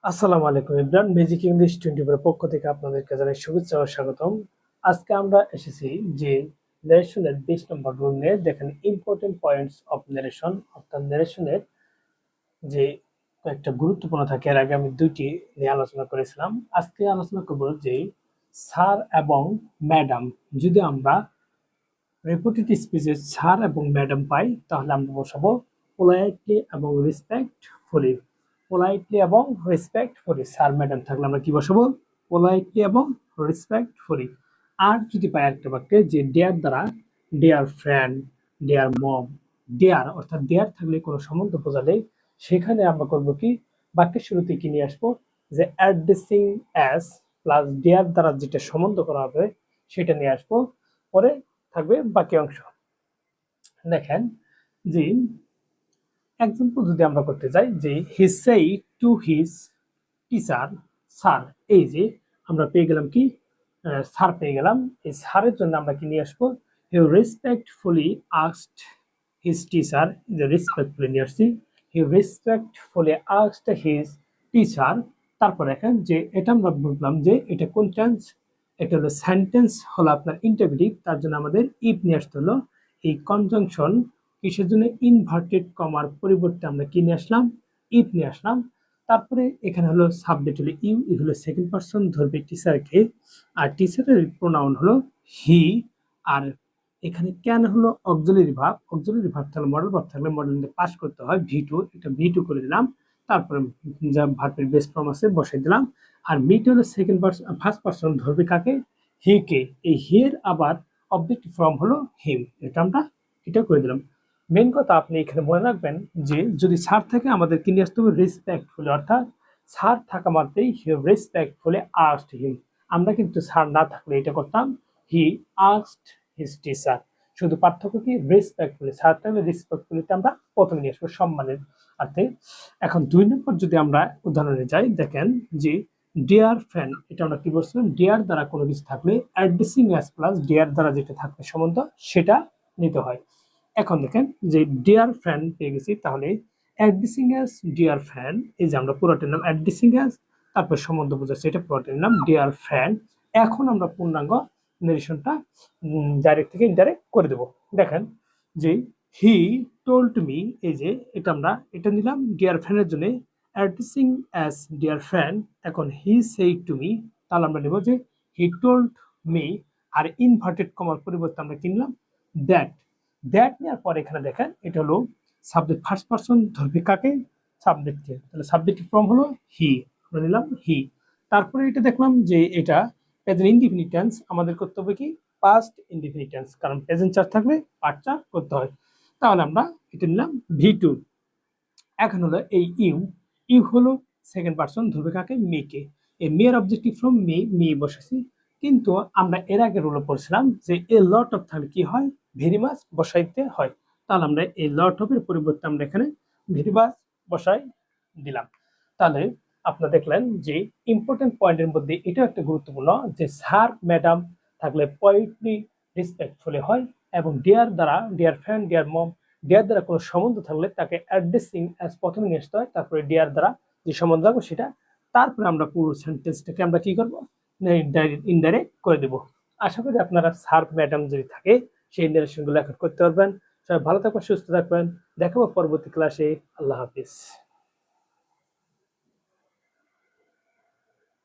আসসালামু আলাইকুম Imran magic English 24 পক্ষ থেকে আপনাদেরকে জানাই শুভেচ্ছা ও স্বাগতম। আজকে আমরা এসেছি যে নারেশনের 20 নম্বর রুল নিয়ে। দেখেন ইম্পর্টেন্ট পয়েন্টস অফ নারেশন, অর্থাৎ নারেশনের যে কয়েকটা গুরুত্বপূর্ণ থাকে। এর আগে আমি দুইটি নিয়ে আলোচনা করেছিলাম। আজকে আলোচনা করব যে স্যার এবং ম্যাডাম, যদি আমরা রেপুটেড স্পিচে স্যার এবং ম্যাডাম পাই তাহলে আমরা বসাবো পোলাইটলি এবং রেসপেক্টফুলি। পোলাইটলি এবং রেসপেক্টফুলি স্যার ম্যাডাম থাকলে আমরা কি বসাবো? পোলাইটলি এবং রেসপেক্টফুলি। আর যদি পাই একটা বাক্যে যে ডেয়ার দ্বারা, ডেয়ার ফ্রেন্ড, ডেয়ার মম, ডেয়ার অর্থাৎ ডেয়ার থাকলে কোনো সম্বন্ধ বোঝালে সেখানে আমরা করবো কি, বাক্যের শুরুতে কি নিয়ে আসবো, যে অ্যাড্রেসিং অ্যাস প্লাস ডেয়ার দ্বারা যেটা সম্বন্ধ করা হবে সেটা নিয়ে আসবো। পরে থাকবে বাকি অংশ। দেখেন যে এক্সাম্পল যদি আমরা করতে যাই, যে he said to his teacher sir, এই যে আমরা পেয়ে গেলাম কি, স্যার পেয়ে গেলাম। এই স্যারের জন্য আমরা কি নিয়ে আসবো? হি রেসপেক্টফুলি আস্কড হিজ টিচার, যে রেসপেক্টফুলি নিয়ে আসছি। হি রেসপেক্টফুলি আস্কড হিজ টিচার। তারপর দেখেন যে এটা আমরা বুঝলাম যে এটা কোন টেন্স, এটা হলো সেন্টেন্স, হলো আপনার ইন্টারোগেটিভ। তার জন্য আমাদের ইফ নিয়ে আসতে হলো। এই কনজাংশন কিসের জন্য? ইনভার্টেড কমার পরিবর্তে আমরা কি নিয়ে আসলাম? ইফ নিয়ে আসলাম। তারপরে এখানে হলো সাবজেক্ট হলো ইউ, ই হলো সেকেন্ড পারসন, ধরবে টিচারকে। আর টিচারের প্রোনাউন হলো হি। আর এখানে ক্যান হলো অক্সিলারি ভার্ব, অক্সিলারি ভার্ব থাকলে মডেল ভার্ব থাকলে মডেল পাস করতে হয় ভি2, এটা ভি2 করে দিলাম। তারপরে যা ভার্বের বেস ফর্ম আছে বসাই দিলাম। আর মিট হলো সেকেন্ড পারসন, ফার্স্ট পারসন, ধরবে কাকে? হি কে। এই হিয়ের আবার অবজেক্টিভ ফর্ম হলো হিম, এটা আমরা এটা করে দিলাম। মেন কথা আপনি এখানে মনে রাখবেন যে যদি স্যার থাকে আমাদের কি নিয়ে আসতে হবে? রেসপেক্টফুলি, অর্থাৎ স্যার থাকা মাত্রই হি রেসপেক্টফুলি আস্কড হিম। আমরা কিন্তু স্যার না থাকলে এটা করতাম হি আস্কড হিজ টিচার। শুধু পার্থক্য কি? রেসপেক্টফুলি, স্যার থাকলে রেসপেক্টফুলিতে আমরা প্রথমে নিয়ে আসবো সম্মানের অর্থে। এখন 2 নম্বর যদি আমরা উদাহরণে যাই, দেখেন যে ডিয়ার ফ্রেন্ড, এটা আমরা কি বলছিলাম? ডিয়ার দ্বারা কোনো কিছু থাকলে অ্যাড্রেসিং অ্যাস প্লাস ডিয়ার দ্বারা যেটা থাকবে সম্বন্ধ সেটা নিতে হয়। এখন দেখেন যে ডিয়ার ফ্রেন্ড পেয়ে গেছি, তাহলে অ্যাড্রেসিং অ্যাস ডিয়ার ফ্রেন্ড, এই যে আমরা পুরোটার নাম অ্যাড্রেসিং অ্যাস, তারপর সম্বন্ধ বোঝাচ্ছে এটা পুরোটার নাম ডিয়ার ফ্রেন্ড। এখন আমরা পূর্ণাঙ্গ নারেশনটা ডাইরেক্ট থেকে ইনডাইরেক্ট করে দেব। দেখেন যে হি টোল্ড মি, এই যে এটা আমরা এটা নিলাম ডিয়ার ফ্রেন্ডের জন্য অ্যাড্রেসিং অ্যাস ডিয়ার ফ্রেন্ড। এখন হি সেইড টু মি, তাহলে আমরা নেব যে হি টোল্ড মি। আর ইনভার্টেড কমার পরিবর্তে আমরা কিনলাম দ্যাট। দ্যাট নেওয়ার পর এখানে দেখেন এটা হলো সাবজেক্ট ফার্স্ট পারসন, ধরবে কাকে? সাবজেক্টকে। তাহলে সাবজেক্টিভ ফর্ম হলো হি, আমরা নিলাম হি। তারপরে এটা দেখলাম যে এটা প্রেজেন্ট ইনডিফিনিট টেন্স, আমাদের করতে হবে কি? পাস্ট ইনডিফিনিট টেন্স, কারণ প্রেজেন্ট চার্জ থাকলে পাস্ট চার্জ করতে হয়। তাহলে আমরা এটা নিলাম ভি2। এখন হলো এই ইউ, ইউ হলো সেকেন্ড পারসন, ধরবে কাকে? মেকে। এই মেয়ের অবজেক্টিভ ফ্রম মি, মি বসেছি। কিন্তু আমরা এর আগে রুলে পড়ছিলাম যে এ লট অফ থাকলে কি হয়? ভেরি মাছ বসাইতে হয়। তাহলে আমরা এই লট অফের পরিবর্তে আমরা এখানে ভেরি মাছ বসাই দিলাম। তাহলে আপনারা দেখলেন যে ইম্পর্টেন্ট পয়েন্টের মধ্যে এটা একটা গুরুত্বপূর্ণ, যে স্যার ম্যাডাম থাকলে পয়েন্টলি রেসপেক্টফুলি হয়, এবং ডিয়ার দ্বারা, dear friend, dear mom, dear দ্বারা কোনো সম্বন্ধ থাকলে তাকে অ্যাড্রেসিং অ্যাজ প্রথমে নিয়ে আসতে হয়, তারপরে ডিয়ার দ্বারা যে সম্বন্ধ থাকবে সেটা, তারপরে আমরা পুরো সেন্টেন্সটাকে আমরা কি করবো? ইনডাইরেক্ট করে দেবো। আশা করি আপনারা স্যার ম্যাডাম যদি থাকে সেই নারেশনগুলো এখন করতে পারবেন। সবাই ভালো থাকবেন, সুস্থ থাকবেন। দেখাবো পরবর্তী ক্লাসে। আল্লাহ হাফিজ।